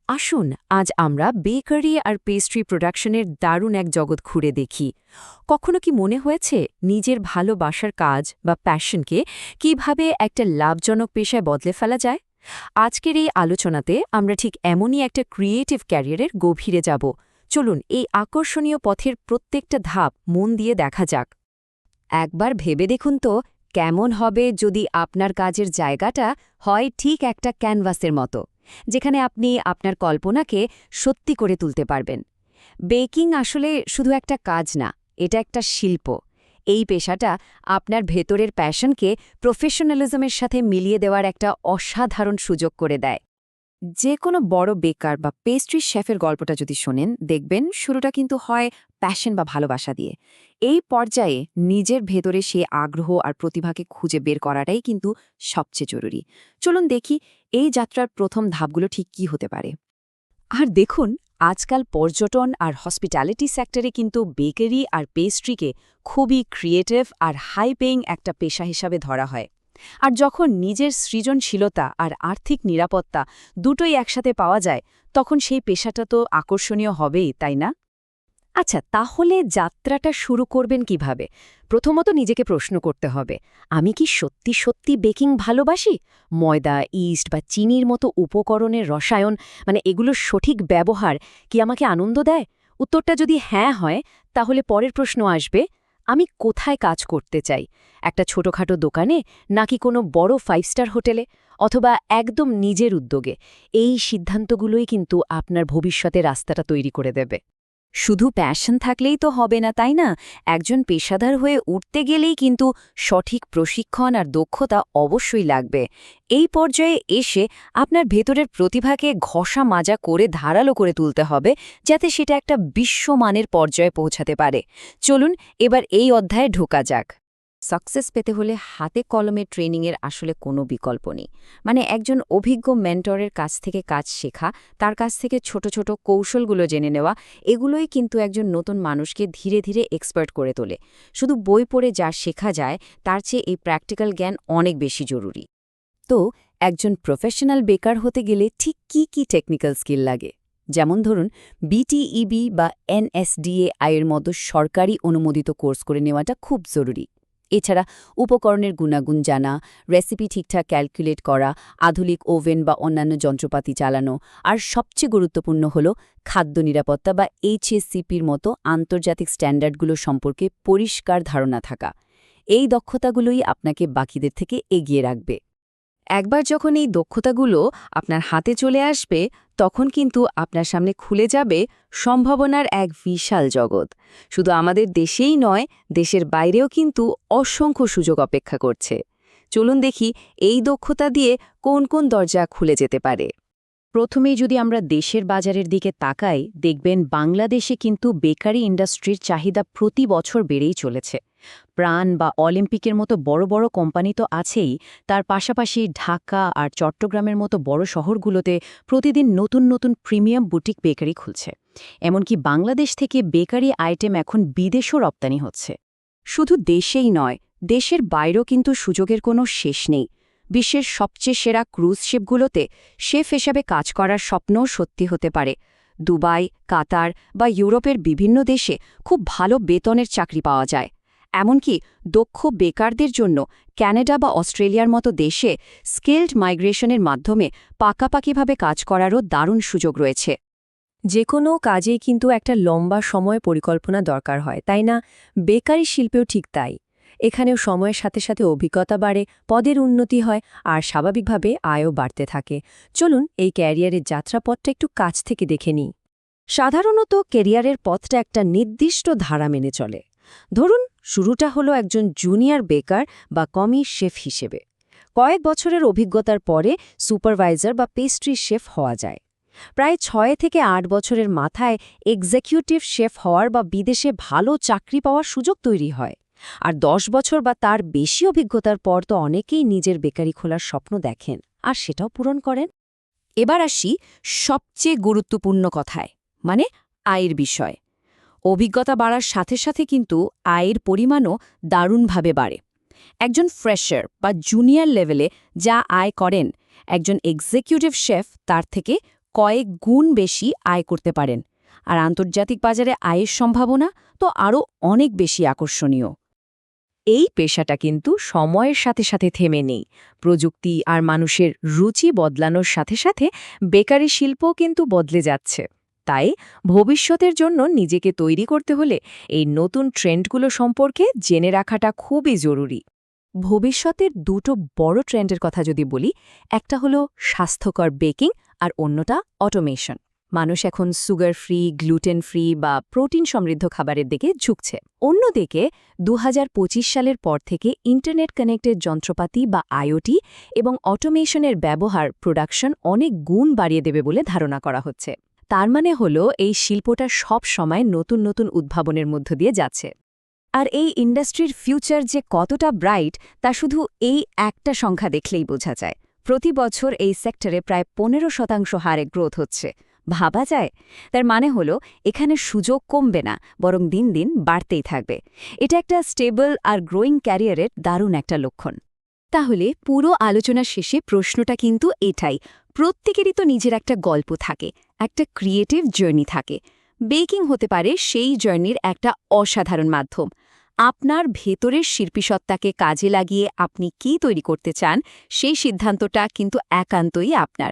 আসুন আজ আমরা বেকারি আর পেস্ট্রি প্রোডাকশনের দারুণ এক জগৎ ঘুরে দেখি। কখনো কি মনে হয়েছে নিজের ভালোবাসার কাজ বা প্যাশনকে কিভাবে একটা লাভজনক পেশায় বদলে ফেলা যায়? আজকের এই আলোচনাতে আমরা ঠিক এমনই একটা ক্রিয়েটিভ ক্যারিয়ারের গভীরে যাব। চলুন এই আকর্ষণীয় পথের প্রত্যেকটা ধাপ মন দিয়ে দেখা যাক। একবার ভেবে দেখুন তো, কেমন হবে যদি আপনার কাজের জায়গাটা হয় ঠিক একটা ক্যানভাসের মতো, যেখানে আপনি আপনার কল্পনাকে সত্যি করে তুলতে পারবেন। বেকিং আসলে শুধু একটা কাজ না, এটা একটা শিল্প। এই পেশাটা আপনার ভেতরের প্যাশনকে প্রফেশনালিজমের সাথে মিলিয়ে দেওয়ার একটা অসাধারণ সুযোগ করে দেয়। যে কোনো বড় বেকার বা পেস্ট্রি শেফের গল্পটা যদি শোনেন, দেখবেন শুরুটা কিন্তু হয় প্যাশন বা ভালোবাসা দিয়ে। এই পর্যায়ে নিজের ভেতরে সে আগ্রহ আর প্রতিভাকে খুঁজে বের করাটাই কিন্তু সবচেয়ে জরুরি। চলুন দেখি এই যাত্রার প্রথম ধাপগুলো ঠিক কী হতে পারে। আর দেখুন, আজকাল পর্যটন আর হসপিটালিটি সেক্টরে কিন্তু বেকারি আর পেস্ট্রিকে খুবই ক্রিয়েটিভ আর হাই পেইং একটা পেশা হিসাবে ধরা হয়। আর যখন নিজের সৃজনশীলতা আর আর্থিক নিরাপত্তা দুটোই একসাথে পাওয়া যায়, তখন সেই পেশাটা তো আকর্ষণীয় হবেই, তাই না? আচ্ছা, তাহলে যাত্রাটা শুরু করবেন কিভাবে? প্রথমত নিজেকে প্রশ্ন করতে হবে, আমি কি সত্যি সত্যি বেকিং ভালোবাসি? ময়দা, ইস্ট বা চিনির মতো উপকরণের রসায়ন, এগুলোর সঠিক ব্যবহার কি আমাকে আনন্দ দেয়? উত্তরটা যদি হ্যাঁ হয়, তাহলে পরের প্রশ্ন আসবে, আমি কোথায় কাজ করতে চাই? একটা ছোটখাটো দোকানে, নাকি কোনো বড় 5 স্টার হোটেলে, অথবা একদম নিজের উদ্যোগে? এই সিদ্ধান্তগুলোই কিন্তু আপনার ভবিষ্যতের রাস্তাটা তৈরি করে দেবে। শুধু প্যাশন থাকলেই তো হবে না, তাই না? একজন পেশাদার হয়ে উঠতে গেলেই কিন্তু সঠিক প্রশিক্ষণ আর দক্ষতা অবশ্যই লাগবে। এই পর্যায়ে এসে আপনার ভেতরের প্রতিভাকে ঘষা মাজা করে ধারালো করে তুলতে হবে, যাতে সেটা একটা বিশ্বমানের পর্যায়ে পৌঁছাতে পারে। চলুন এবার এই অধ্যায়ে ঢোকা যাক। সাকসেস পেতে হলে হাতে কলমে ট্রেনিংয়ের আসলে কোনো বিকল্প নেই। একজন অভিজ্ঞ মেন্টরের কাছ থেকে কাজ শেখা, তার কাছ থেকে ছোট ছোট কৌশলগুলো জেনে নেওয়া, এগুলোই কিন্তু একজন নতুন মানুষকে ধীরে ধীরে এক্সপার্ট করে তোলে। শুধু বই পড়ে যা শেখা যায়, তার চেয়ে এই প্র্যাকটিক্যাল জ্ঞান অনেক বেশি জরুরি। তো একজন প্রফেশনাল বেকার হতে গেলে ঠিক কি টেকনিক্যাল স্কিল লাগে? যেমন ধরুন, বিটিইবি বা এনএসডিএ এর মতো সরকারি অনুমোদিত কোর্স করে নেওয়াটা খুব জরুরি। এছাড়া উপকরণের গুণাগুণ জানা, রেসিপি ঠিকঠাক ক্যালকুলেট করা, আধুনিক ওভেন বা অন্যান্য যন্ত্রপাতি চালানো, আর সবচেয়ে গুরুত্বপূর্ণ হল খাদ্য নিরাপত্তা বা এইচএসসিপির মতো আন্তর্জাতিক স্ট্যান্ডার্ডগুলো সম্পর্কে পরিষ্কার ধারণা থাকা। এই দক্ষতাগুলোই আপনাকে বাকিদের থেকে এগিয়ে রাখবে। একবার যখন এই দক্ষতাগুলো আপনার হাতে চলে আসবে, তখন কিন্তু আপনার সামনে খুলে যাবে সম্ভাবনার এক বিশাল জগৎ। শুধু আমাদের দেশেই নয়, দেশের বাইরেও কিন্তু অসংখ্য সুযোগ অপেক্ষা করছে। চলুন দেখি এই দক্ষতা দিয়ে কোন কোন দরজা খুলে যেতে পারে। প্রথমেই যদি আমরা দেশের বাজারের দিকে তাকাই, দেখবেন বাংলাদেশে কিন্তু বেকারি ইন্ডাস্ট্রির চাহিদা প্রতি বছর বেড়েই চলেছে। প্রাণ বা অলিম্পিকের মতো বড় বড় কোম্পানি তো আছেই, তার পাশাপাশি ঢাকা আর চট্টগ্রামের মতো বড় শহরগুলোতে প্রতিদিন নতুন নতুন প্রিমিয়াম বুটিক বেকারি খুলছে। এমনকি বাংলাদেশ থেকে বেকারি আইটেম এখন বিদেশেও রপ্তানি হচ্ছে। শুধু দেশেই নয়, দেশের বাইরেও কিন্তু সুযোগের কোনো শেষ নেই। বিশ্বের সবচেয়ে সেরা ক্রুজ শিপগুলোতে শেফ হিসাবে কাজ করার স্বপ্নও সত্যি হতে পারে। দুবাই, কাতার বা ইউরোপের বিভিন্ন দেশে খুব ভালো বেতনের চাকরি পাওয়া যায়। এমনকি দক্ষ বেকারদের জন্য ক্যানাডা বা অস্ট্রেলিয়ার মতো দেশে স্কিলড মাইগ্রেশনের মাধ্যমে পাকাপাকিভাবে কাজ করারও দারুণ সুযোগ রয়েছে। যে কোনো কাজেই কিন্তু একটা লম্বা সময় পরিকল্পনা দরকার হয়, তাই না? বেকারি শিল্পেও ঠিক তাই। এখানেও সময়ের সাথে সাথে অভিজ্ঞতা বাড়ে, পদের উন্নতি হয়, আর স্বাভাবিকভাবে আয়ও বাড়তে থাকে। চলুন এই ক্যারিয়ারের যাত্রাপথটা একটু কাছ থেকে দেখে নিই। সাধারণত ক্যারিয়ারের পথটা একটা নির্দিষ্ট ধারা মেনে চলে। ধরুন, শুরুটা হলো একজন জুনিয়র বেকার বা কমি শেফ হিসেবে। কয়েক বছরের অভিজ্ঞতার পরে সুপারভাইজার বা পেস্ট্রি শেফ হওয়া যায়। প্রায় 6 থেকে 8 বছরের মাথায় এক্সিকিউটিভ শেফ হওয়ার বা বিদেশে ভালো চাকরি পাওয়ার সুযোগ তৈরি হয়। আর 10 বছর বা তার বেশি অভিজ্ঞতার পর তো অনেকেই নিজের বেকারি খোলার স্বপ্ন দেখেন, আর সেটাও পূরণ করেন। এবার আসি সবচেয়ে গুরুত্বপূর্ণ কথায়, আয়ের বিষয়। অভিজ্ঞতা বাড়ার সাথে সাথে কিন্তু আয়ের পরিমাণও দারুণভাবে বাড়ে। একজন ফ্রেশার বা জুনিয়র লেভেলে যা আয় করেন, একজন এক্সিকিউটিভ শেফ তার থেকে কয়েক গুণ বেশি আয় করতে পারেন। আর আন্তর্জাতিক বাজারে আয়ের সম্ভাবনা তো আরও অনেক বেশি আকর্ষণীয়। এই পেশাটা কিন্তু সময়ের সাথে সাথে থেমে নেই। প্রযুক্তি আর মানুষের রুচি বদলানোর সাথে সাথে বেকারি শিল্পও কিন্তু বদলে যাচ্ছে। তাই ভবিষ্যতের জন্য নিজেকে তৈরি করতে হলে এই নতুন ট্রেন্ডগুলো সম্পর্কে জেনে রাখাটা খুবই জরুরি। ভবিষ্যতের দুটো বড় ট্রেন্ডের কথা যদি বলি, একটা হলো স্বাস্থ্যকর বেকিং আর অন্যটা অটোমেশন। মানুষ এখন সুগার ফ্রি, গ্লুটেন ফ্রি বা প্রোটিন সমৃদ্ধ খাবারের দিকে ঝুঁকছে। অন্যদিকে ২০২৫ সালের পর থেকে ইন্টারনেট কানেক্টেড যন্ত্রপাতি বা আইওটি এবং অটোমেশনের ব্যবহার প্রোডাকশন অনেক গুণ বাড়িয়ে দেবে বলে ধারণা করা হচ্ছে। তার মানে হলো এই শিল্পটা সব সময় নতুন নতুন উদ্ভাবনের মধ্য দিয়ে যাচ্ছে। আর এই ইন্ডাস্ট্রির ফিউচার যে কতটা ব্রাইট তা শুধু এই একটা সংখ্যা দেখলেই বোঝা যায়। প্রতি বছর এই সেক্টরে প্রায় ১৫% হারে গ্রোথ হচ্ছে। ভাবা যায়? তার মানে হলো এখানে সুযোগ কমবে না, বরং দিন দিন বাড়তেই থাকবে। এটা একটা স্টেবল আর গ্রোয়িং ক্যারিয়ারের দারুণ একটা লক্ষণ। তাহলে পুরো আলোচনার শেষে প্রশ্নটা কিন্তু এটাই, প্রত্যেকেরই তো নিজের একটা গল্প থাকে, একটা ক্রিয়েটিভ জার্নি থাকে। বেকিং হতে পারে সেই জার্নির একটা অসাধারণ মাধ্যম। আপনার ভেতরের শিল্পীসত্তাকে কাজে লাগিয়ে আপনি কি তৈরি করতে চান, সেই সিদ্ধান্তটা কিন্তু একান্তই আপনার।